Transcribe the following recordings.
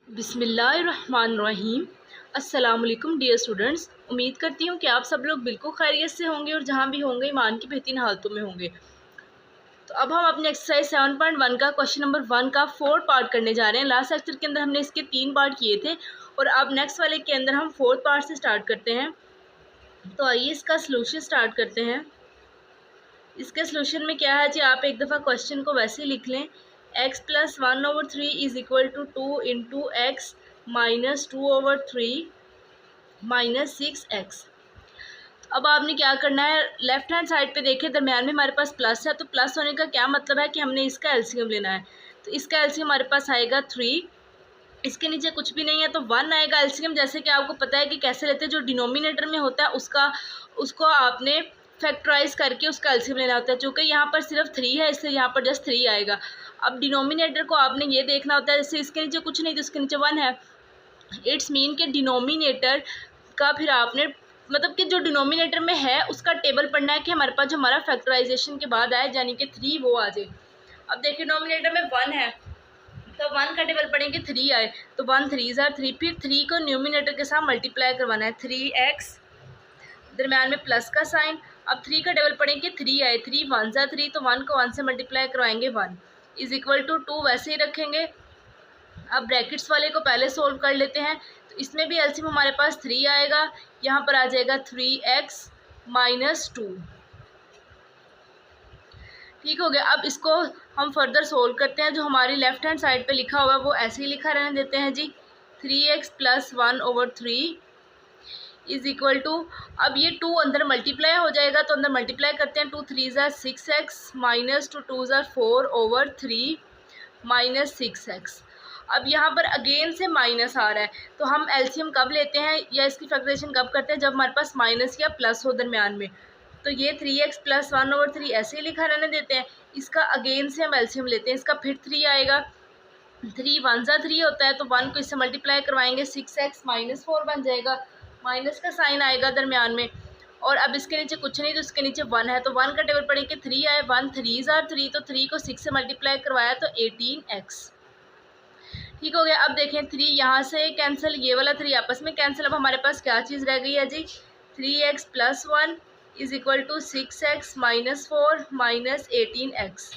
बिस्मिल्लाहिर्रहमानिर्रहीम। अस्सलाम वालेकुम डियर स्टूडेंट्स। उम्मीद करती हूँ कि आप सब लोग बिल्कुल खैरियत से होंगे और जहाँ भी होंगे ईमान की बेहतरीन हालतों में होंगे। तो अब हम अपने एक्सरसाइज 7.1 का क्वेश्चन नंबर 1 का 4 पार्ट करने जा रहे हैं। लास्ट लेक्चर के अंदर हमने इसके 3 पार्ट किए थे और अब नेक्स्ट वाले के अंदर हम 4th पार्ट से स्टार्ट करते हैं। तो आइए इसका सोल्यूशन स्टार्ट करते हैं। इसके सोल्यूशन में क्या है जी, आप एक दफ़ा क्वेश्चन को वैसे ही लिख लें। x plus 1/3 is equal to 2 into x minus 2/3 minus 6x। अब आपने क्या करना है, लेफ्ट हैंड साइड पे देखें दरम्यान में हमारे पास प्लस है, तो प्लस होने का क्या मतलब है कि हमने इसका एलसीएम लेना है। तो इसका एलसीएम हमारे पास आएगा 3, इसके नीचे कुछ भी नहीं है तो 1 आएगा एलसीएम। जैसे कि आपको पता है कि कैसे लेते हैं, जो डिनोमिनेटर में होता है उसको आपने फैक्टराइज करके उसका एलसीएम लेना होता है। चूँकि यहाँ पर सिर्फ 3 है इसलिए यहाँ पर जस्ट 3 आएगा। अब डिनोमिनेटर को आपने ये देखना होता है, जैसे इसके नीचे कुछ नहीं तो इसके नीचे 1 है, इट्स मीन के डिनोमिनेटर का फिर आपने मतलब कि जो डिनोमिनेटर में है उसका टेबल पढ़ना है कि हमारे पास जो हमारा फैक्टराइजेशन के बाद आए यानी कि 3 वो आ जाए। अब देखिए डिनोमिनेटर में 1 है तो 1 का टेबल पढ़ेंगे 3 आए तो 1 3 ज़ा 3, फिर 3 को न्यूमिनेटर के साथ मल्टीप्लाई करवाना है 3x, दरम्यान में प्लस का साइन। अब 3 का टेबल पढ़ेंगे 3 आए, 3 1 ज़ा 3, तो 1 को 1 से मल्टीप्लाई करवाएंगे 1 इज़ इक्वल टू 2 वैसे ही रखेंगे। अब ब्रैकेट्स वाले को पहले सोल्व कर लेते हैं, तो इसमें भी एलसीएम हमारे पास 3 आएगा, यहाँ पर आ जाएगा 3x माइनस 2। ठीक हो गया। अब इसको हम फर्दर सोल्व करते हैं। जो हमारी लेफ्ट हैंड साइड पे लिखा हुआ है वो ऐसे ही लिखा रहने देते हैं जी, 3x plus 1/3 is equal to, अब ये 2 अंदर मल्टीप्लाई हो जाएगा तो अंदर मल्टीप्लाई करते हैं, 2 3 ज़ा 6x माइनस 2 2 ज़ा 4/3 माइनस 6x। अब यहाँ पर अगेन से माइनस आ रहा है तो हम एलसीएम कब लेते हैं या इसकी फैक्टराइजेशन कब करते हैं, जब हमारे पास माइनस या प्लस हो दरम्यान में। तो ये 3x प्लस 1/3 ऐसे ही लिखा रहने देते हैं। इसका अगेन से हम एलसीएम लेते हैं, इसका फिर 3 आएगा, 3 1 ज़ा 3 होता है तो 1 को इससे मल्टीप्लाई करवाएंगे 6x माइनस 4 बन जाएगा, माइनस का साइन आएगा दरम्यान में। और अब इसके नीचे कुछ नहीं तो इसके नीचे 1 है तो 1 का टेबल पढ़ेंगे 3 आए, 1 3 ज़ा 3, तो 3 को 6 से मल्टीप्लाई करवाया तो 18x। ठीक हो गया। अब देखें 3 यहाँ से कैंसिल, ये वाला 3 आपस में कैंसिल। अब हमारे पास क्या चीज़ रह गई है जी, 3x plus 1 is equal to 6x minus 4 minus 18x।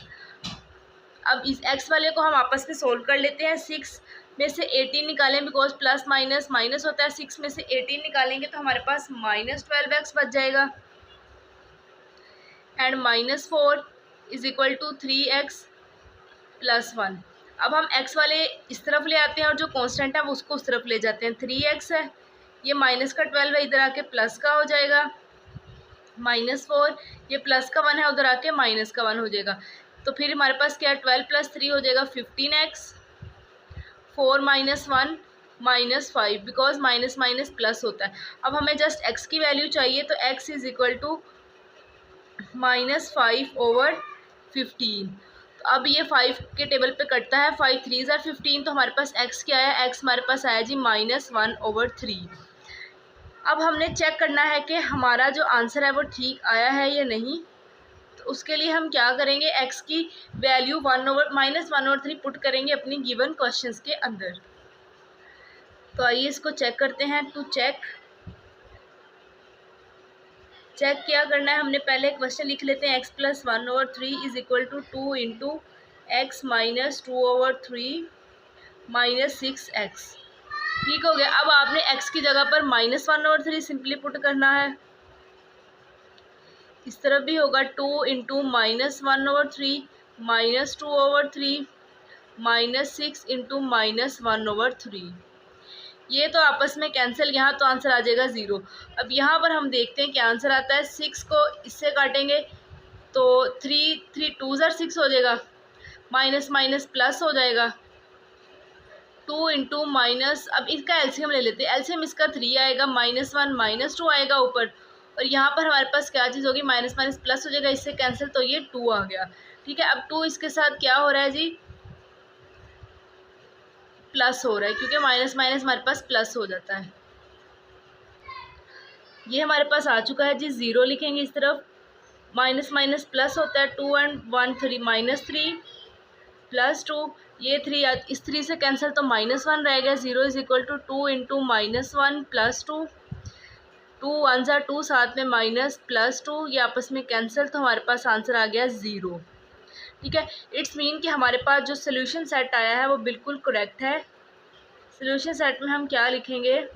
अब इस x वाले को हम आपस में सोल्व कर लेते हैं। 6 में से 18 निकालें बिकॉज प्लस माइनस माइनस होता है, 6 में से 18 निकालेंगे तो हमारे पास माइनस 12x बच जाएगा and minus 4 is equal to 3x plus 1। अब हम x वाले इस तरफ ले आते हैं और जो कांस्टेंट है वो उसको उस तरफ ले जाते हैं। 3x है, ये माइनस का 12 है, इधर आके प्लस का हो जाएगा माइनस 4, ये प्लस का 1 है, उधर आके माइनस का 1 हो जाएगा। तो फिर हमारे पास क्या है, 12 प्लस 3 हो जाएगा 15x, 4 minus 1 minus 5, because minus minus plus होता है। अब हमें जस्ट x की वैल्यू चाहिए तो x is equal to minus 5/15। तो अब ये 5 के टेबल पे कटता है, 5 3 ज़ा 15, तो हमारे पास x क्या आया, x हमारे पास आया जी माइनस 1/3। अब हमने चेक करना है कि हमारा जो आंसर है वो ठीक आया है या नहीं। तो उसके लिए हम क्या करेंगे, x की वैल्यू माइनस 1/3 पुट करेंगे अपनी गिवन क्वेश्चंस के अंदर। तो आइए इसको चेक करते हैं। टू चेक क्या करना है, हमने पहले क्वेश्चन लिख लेते हैं, x plus 1/3 is equal to 2 into x minus 2/3 minus 6x। ठीक हो गया। अब आपने x की जगह पर माइनस 1/3 सिंपली पुट करना है। इस तरफ भी होगा 2 into minus 1/3 minus 2/3 minus 6 into minus 1/3। ये तो आपस में कैंसिल, यहाँ तो आंसर आ जाएगा 0। अब यहाँ पर हम देखते हैं क्या आंसर आता है। 6 को इससे काटेंगे तो 3 2 ज़ा 6 हो जाएगा, माइनस माइनस प्लस हो जाएगा, 2 इंटू माइनस, अब इसका एलसीएम ले लेते हैं। एलसीएम इसका 3 आएगा, माइनस 1 माइनस 2 आएगा ऊपर, और यहाँ पर हमारे पास क्या चीज़ होगी, माइनस माइनस प्लस हो जाएगा, इससे कैंसिल, तो ये 2 आ गया। ठीक है। अब 2 इसके साथ क्या हो रहा है जी, प्लस हो रहा है, क्योंकि माइनस माइनस हमारे पास प्लस हो जाता है। ये हमारे पास आ चुका है जी, 0 लिखेंगे इस तरफ, माइनस माइनस प्लस होता है, 2 एंड 1 3 माइनस 3, +2, ये 3 इस 3 से कैंसिल तो -1 रह गया। 0 इज इक्वल टू 2 इंटू -1 +2, 2 1 ज़ा 2, साथ में माइनस +2, ये आपस में कैंसिल, तो हमारे पास आंसर आ गया 0। ठीक है, इट्स मीन कि हमारे पास जो सोल्यूशन सेट आया है वो बिल्कुल करेक्ट है। सोल्यूशन सेट में हम क्या लिखेंगे,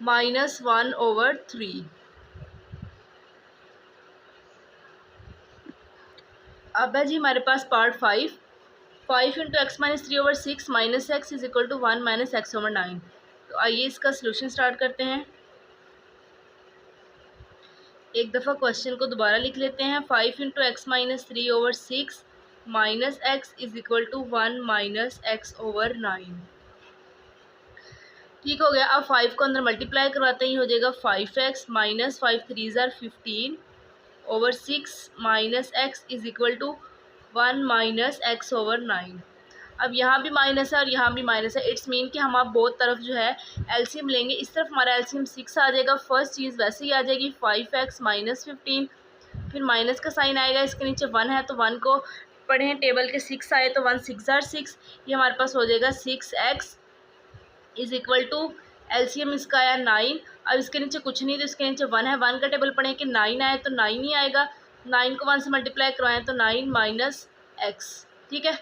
-1/3। अब है जी हमारे पास part 5। 5 into x minus 3/6 minus x is equal to 1 minus x/9। तो आइए इसका सोल्यूशन स्टार्ट करते हैं। एक दफ़ा क्वेश्चन को दोबारा लिख लेते हैं। 5 into x minus 3/6 minus x is equal to 1 minus x/9। ठीक हो गया। अब 5 को अंदर मल्टीप्लाई करवाते ही हो जाएगा 5x माइनस 5 3 ज़ार 15/6 minus x is equal to 1 minus x/9। अब यहाँ भी माइनस है और यहाँ भी माइनस है। इट्स मीन कि हम आप बहुत तरफ जो है एलसीएम लेंगे। इस तरफ हमारा एलसीएम 6 आ जाएगा। फर्स्ट चीज़ वैसे ही आ जाएगी 5x माइनस 15, फिर माइनस का साइन आएगा, इसके नीचे 1 है तो 1 को पढ़ें टेबल के 6 आए तो 1 6 ज़ार 6, ये हमारे पास हो जाएगा 6x is equal to LCM इसका आया 9। अब इसके नीचे कुछ नहीं तो इसके नीचे 1 है। 1 का टेबल पढ़ें कि 9 आए तो 9 ही आएगा। 9 को 1 से मल्टीप्लाई करवाएं तो 9 माइनस एक्स। ठीक है,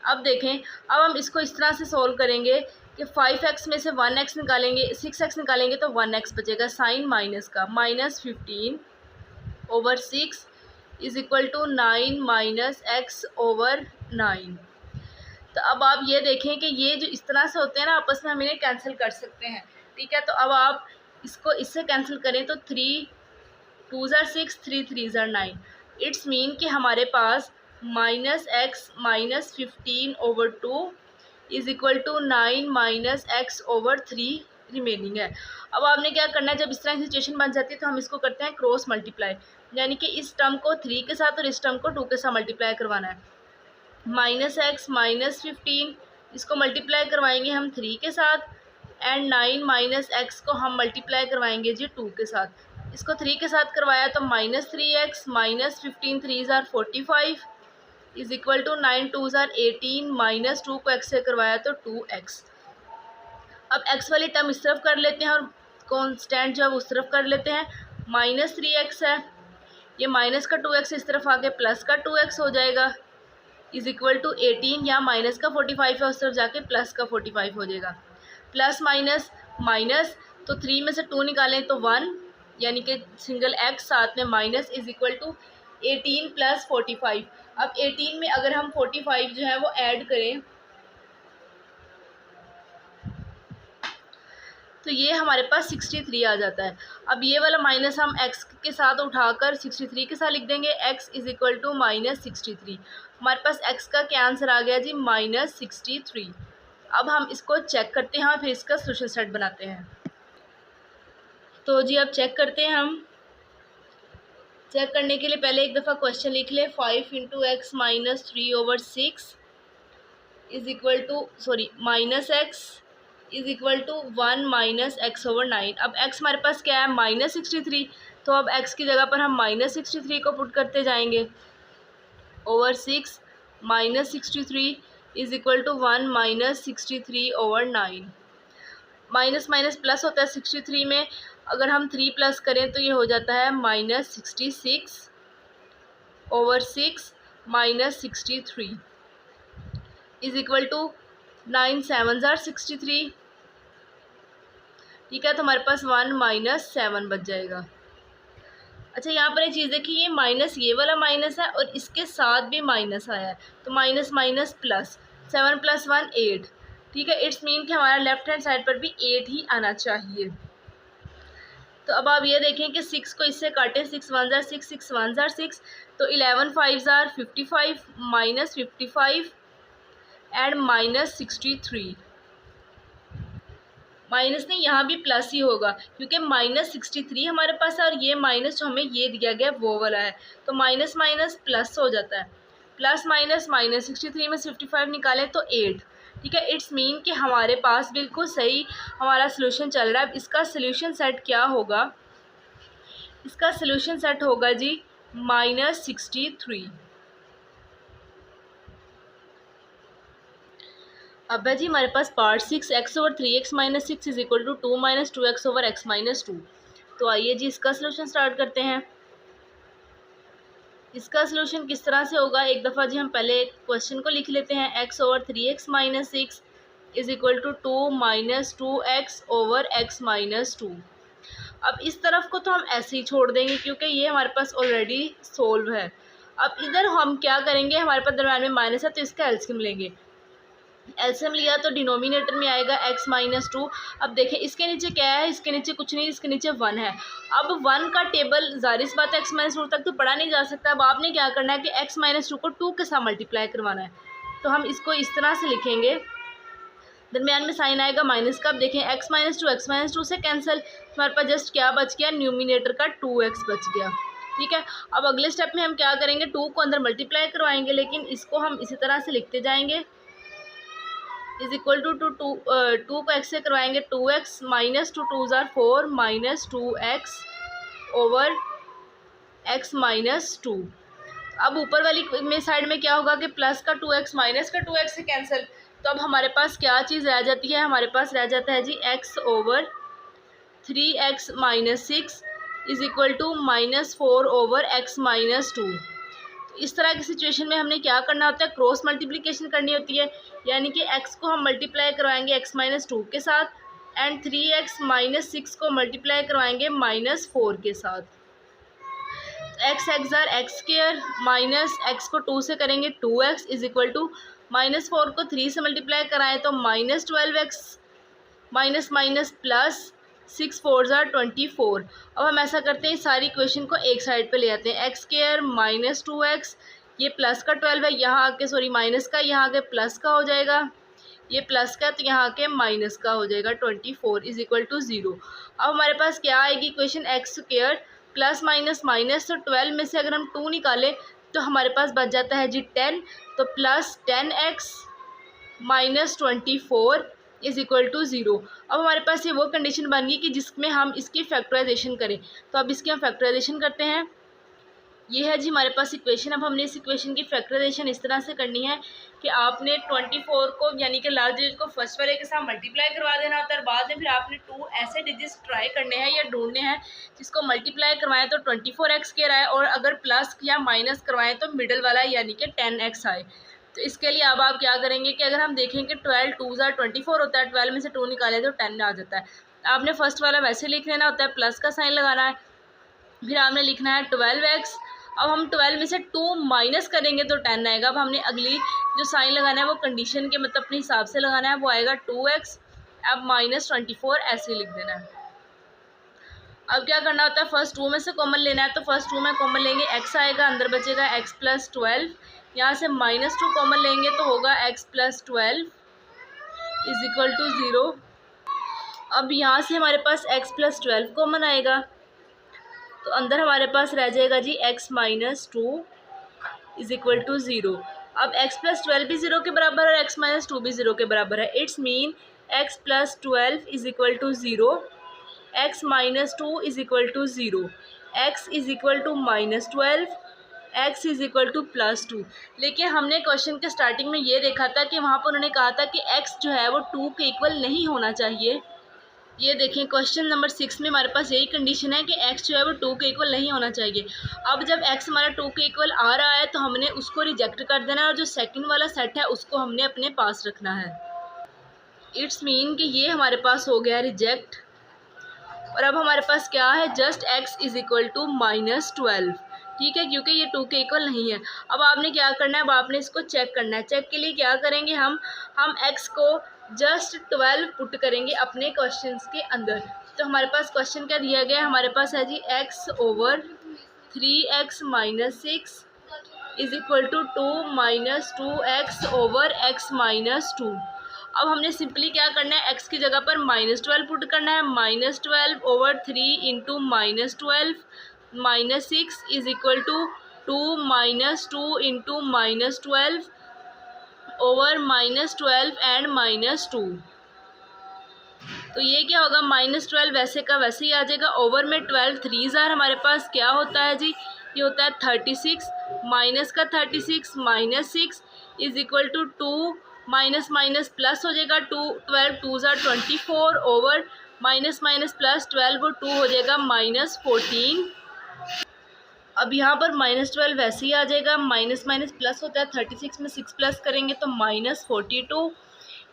अब देखें, अब हम इसको इस तरह से सोल्व करेंगे कि 5x में से 1x निकालेंगे, 6x निकालेंगे तो 1x बचेगा। साइन माइनस का -15/6 is equal to 9 minus x/9। तो अब आप ये देखें कि ये जो इस तरह से होते हैं ना आपस में, हम इन्हें कैंसिल कर सकते हैं। ठीक है, तो अब आप इसको इससे कैंसिल करें तो 3 2 ज़ार 6, 3 3 ज़ार 9। इट्स मीन कि हमारे पास -x minus 15/2 is equal to 9 minus x/3 remaining है। अब आपने क्या करना है, जब इस तरह की सिचुएशन बन जाती है तो हम इसको करते हैं क्रॉस मल्टीप्लाई, यानी कि इस टर्म को 3 के साथ और इस टर्म को 2 के साथ मल्टीप्लाई करवाना है। -x माइनस 15 इसको मल्टीप्लाई करवाएंगे हम 3 के साथ, एंड 9 माइनस एक्स को हम मल्टीप्लाई करवाएंगे जी 2 के साथ। इसको 3 के साथ करवाया तो -3x माइनस 15 3 ज़ार 45 इज इक्वल टू 9 2 ज़ार 18 माइनस 2 को x से करवाया तो 2x। अब x वाली टर्म इस तरफ कर लेते हैं और कॉन्स्टेंट जो है उस तरफ कर लेते हैं। -3x है, ये माइनस का 2x इस तरफ आके प्लस का 2x हो जाएगा इज इक्वल टू 18, या माइनस का 45 है उस तरफ जाके प्लस का 45 हो जाएगा। प्लस माइनस माइनस, तो 3 में से 2 निकालें तो 1, यानी कि सिंगल x, साथ में minus is equal to 18 plus 45। अब 18 में अगर हम 45 जो है वो ऐड करें तो ये हमारे पास 63 आ जाता है। अब ये वाला माइनस हम x के साथ उठाकर 63 के साथ लिख देंगे। x is equal to -63। हमारे पास x का क्या आंसर आ गया जी, -63। अब हम इसको चेक करते हैं और फिर इसका सोल्यूशन सेट बनाते हैं। तो जी अब चेक करते हैं हम। चेक करने के लिए पहले एक दफ़ा क्वेश्चन लिख ले। 5 into x minus 3/6 is equal to minus x is equal to 1 minus x/9। अब x हमारे पास क्या है, -63, तो अब x की जगह पर हम -63 को पुट करते जाएंगे। /6 -63 is equal to 1 minus 63/9। Minus minus plus होता है 63 में, अगर हम 3 प्लस करें तो ये हो जाता है -66/6 माइनस 63 इज इक्वल टू 9 7 ज़ार 63। ठीक है, तो हमारे पास 1 माइनस 7 बच जाएगा। अच्छा, यहाँ पर एक चीज़ देखिए, ये माइनस, ये वाला माइनस है और इसके साथ भी माइनस आया है, तो माइनस माइनस प्लस, 7 + 1 8। ठीक है, इट्स मीन कि हमारा लेफ्ट हैंड साइड पर भी 8 ही आना चाहिए। तो अब आप ये देखें कि 6 को इससे काटें, 6 1 ज़ार 6 6 1 ज़ार 6, तो 11 5 ज़ार 55 माइनस 55 एंड माइनस 63। माइनस नहीं, यहाँ भी प्लस ही होगा क्योंकि -63 हमारे पास है और ये माइनस जो हमें ये दिया गया वो वाला है, तो माइनस माइनस प्लस हो जाता है। प्लस माइनस -63 में 55 निकालें तो 8। ठीक है, इट्स मीन कि हमारे पास बिल्कुल सही हमारा सोल्यूशन चल रहा है। अब इसका सोल्यूशन सेट क्या होगा, इसका सोल्यूशन सेट होगा जी -63। अब है जी हमारे पास part 6 x over 3x minus 6 is equal to 2 minus 2x over x minus 2। तो आइए जी इसका सलूशन स्टार्ट करते हैं। इसका सलूशन किस तरह से होगा, एक दफ़ा जी हम पहले क्वेश्चन को लिख लेते हैं। x over 3x minus 6 is equal to 2 minus 2x over x minus 2। अब इस तरफ को तो हम ऐसे ही छोड़ देंगे क्योंकि ये हमारे पास ऑलरेडी सोल्व है। अब इधर हम क्या करेंगे, हमारे पास दरम्यान में माइनस है तो इसका एलसीएम लेंगे। एलसीएम लिया तो डिनोमिनेटर में आएगा x माइनस 2। अब देखें इसके नीचे क्या है, इसके नीचे कुछ नहीं, इसके नीचे 1 है। अब 1 का टेबल जाहिर सी बात है x माइनस 2 तक तो पढ़ा नहीं जा सकता। अब आपने क्या करना है कि x माइनस 2 को 2 के साथ मल्टीप्लाई करवाना है। तो हम इसको इस तरह से लिखेंगे, दरमियान में साइन आएगा माइनस का। अब देखें x माइनस 2 से कैंसिल, हमारे पास जस्ट क्या बच गया, न्यूमिनेटर का 2x बच गया। ठीक है, अब अगले स्टेप में हम क्या करेंगे, 2 को अंदर मल्टीप्लाई करवाएंगे, लेकिन इसको हम इसी तरह से लिखते जाएंगे। इज इक्वल टू 2 को x से करवाएंगे 2x माइनस 2 2 ज़ार 4 minus 2x over x minus 2। अब ऊपर वाली में साइड में क्या होगा कि प्लस का 2x माइनस का 2x से कैंसिल। तो अब हमारे पास क्या चीज़ रह जाती है, हमारे पास रह जाता है जी x over 3x minus 6 is equal to minus 4 over x minus 2। इस तरह की सिचुएशन में हमने क्या करना होता है, क्रॉस मल्टीप्लिकेशन करनी होती है, यानी कि x को हम मल्टीप्लाई करवाएंगे x माइनस 2 के साथ एंड 3x माइनस 6 को मल्टीप्लाई करवाएंगे माइनस 4 के साथ। एक्स ज़ार एक्स स्क्वायर माइनस एक्स को 2 से करेंगे 2x is equal to minus 4 को 3 से मल्टीप्लाई कराएं तो minus 12x minus minus plus 6 4 ज़ार 24। अब हम ऐसा करते हैं, सारी इक्वेशन को एक साइड पे ले आते हैं। एक्स स्क्वायर माइनस 2x, ये प्लस का 12 है, यहाँ आके सॉरी माइनस का, यहाँ आके प्लस का हो जाएगा, ये प्लस का तो यहाँ आके माइनस का हो जाएगा 24 इज इक्वल टू 0। अब हमारे पास क्या आएगी equation, x square plus minus minus, तो 12 में से अगर हम 2 निकालें तो हमारे पास बच जाता है जी 10, तो plus 10x minus 24 is equal to 0। अब हमारे पास ये वो कंडीशन बन गई कि जिसमें हम इसकी फैक्टराइजेशन करें। तो अब इसकी हम फैक्टराइजेशन करते हैं। ये है जी हमारे पास इक्वेशन। अब हमने इस इक्वेशन की फैक्टराइजेशन इस तरह से करनी है कि आपने 24 को यानी कि लार्ज डिजिट को फर्स्ट वाले के साथ मल्टीप्लाई करवा देना होता है, और बाद में फिर आपने 2 ऐसे डिजिट्स ट्राई करने हैं या ढूंढने हैं जिसको मल्टीप्लाई करवाएं तो 24x के आए, और अगर प्लस या माइनस करवाएं तो मिडल वाला यानी कि 10x आए। तो इसके लिए अब आप क्या करेंगे कि अगर हम देखें कि 12 2 ज़ार 24 होता है, 12 में से 2 निकालें तो 10 आ जाता है। आपने फर्स्ट वाला वैसे लिख लेना होता है, प्लस का साइन लगाना है, फिर आपने लिखना है 12x। अब हम 12 में से 2 माइनस करेंगे तो 10 आएगा। अब हमने अगली जो साइन लगाना है वो कंडीशन के मतलब अपने हिसाब से लगाना है, वो आएगा 2x, अब माइनस 24 ऐसे लिख देना है। अब क्या करना होता है, फर्स्ट 2 में से कॉमन लेना है, तो फर्स्ट 2 में कॉमन लेंगे x आएगा, अंदर बचेगा x प्लस 12, यहाँ से माइनस 2 कॉमन लेंगे तो होगा x plus 12 is equal to 0। अब यहाँ से हमारे पास x प्लस 12 कॉमन आएगा, तो अंदर हमारे पास रह जाएगा जी x minus 2 is equal to 0। अब x प्लस 12 भी 0 के बराबर है और x माइनस 2 भी 0 के बराबर है। It's mean x plus 12 is equal to 0, x minus 2 is equal to 0, x is equal to minus 12, x is equal to plus 2। लेकिन हमने क्वेश्चन के स्टार्टिंग में ये देखा था कि वहाँ पर उन्होंने कहा था कि x जो है वो 2 के इक्वल नहीं होना चाहिए। ये देखें क्वेश्चन नंबर 6 में हमारे पास यही कंडीशन है कि x जो है वो 2 के इक्वल नहीं होना चाहिए। अब जब x हमारा 2 के इक्वल आ रहा है तो हमने उसको रिजेक्ट कर देना है, और जो सेकंड वाला सेट है उसको हमने अपने पास रखना है। इट्स मीन कि ये हमारे पास हो गया रिजेक्ट, और अब हमारे पास क्या है, just x is equal to minus 12। ठीक है, क्योंकि ये 2 के इक्वल नहीं है। अब आपने क्या करना है, अब आपने इसको चेक करना है। चेक के लिए क्या करेंगे, हम x को जस्ट 12 पुट करेंगे अपने क्वेश्चंस के अंदर। तो हमारे पास क्वेश्चन क्या दिया गया है, हमारे पास है जी x over 3x minus 6 is equal to 2 minus 2x over x minus 2। अब हमने सिंपली क्या करना है, x की जगह पर माइनस 12 पुट करना है। Minus 12 over 3 into minus 12 minus 6 is equal to 2 minus 2 into minus 12 over minus 12 and minus 2। तो ये क्या होगा, माइनस 12 वैसे का वैसे ही आ जाएगा, ओवर में 12 3 ज़ार हमारे पास क्या होता है जी, ये होता है 36, माइनस का 36 minus 6 is equal to 2 minus minus plus हो जाएगा 12 टू ज़ा 24 ओवर माइनस माइनस प्लस 12 और 2 हो जाएगा -14। अब यहाँ पर -12 वैसे ही आ जाएगा, माइनस माइनस प्लस होता है 36 में 6 प्लस करेंगे तो -42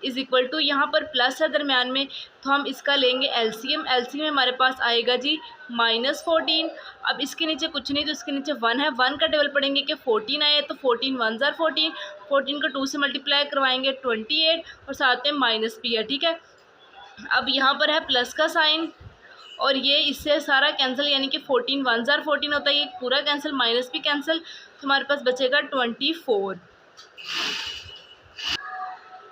इज़ इक्वल टू, यहाँ पर प्लस है दरम्यान में तो हम इसका लेंगे एलसीएम। एलसीएम हमारे पास आएगा जी -14। अब इसके नीचे कुछ नहीं तो इसके नीचे 1 है, 1 का टेबल पढ़ेंगे कि 14 आए तो 14 1 ज़ार 14, 14 को 2 से मल्टीप्लाई करवाएंगे 28 और साथ में माइनस भी है, ठीक है। अब यहाँ पर है प्लस का साइन और ये इससे सारा कैंसिल, यानी कि 14 1 ज़ार 14 होता है, ये पूरा कैंसिल माइनस भी कैंसिल, तो हमारे पास बचेगा 24।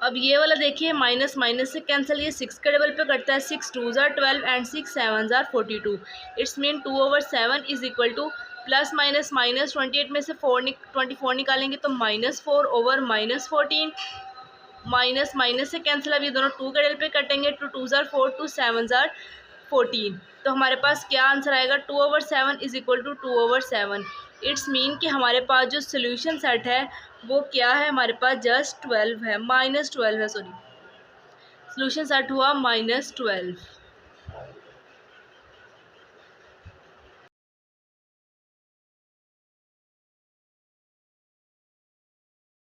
अब ये वाला देखिए माइनस माइनस से कैंसिल, ये 6 के टेबल पे करता है, 6 2 ज़ार 12 एंड 6 7 ज़ार 42। It's mean 2/7 is equal to plus minus minus 28 में से 24 निकालेंगे तो -4 ओवर -14, माइनस माइनस से कैंसिल। अब ये दोनों 2 के टेबल पे कटेंगे, 2 2 ज़ार 4 2 7 ज़ार 14, तो हमारे पास क्या आंसर आएगा 2/7 is equal to 2/7। It's mean कि हमारे पास जो सोल्यूशन सेट है वो क्या है, हमारे पास जस्ट 12 है, -12 है, सॉरी, सोल्यूशन सेट हुआ -12।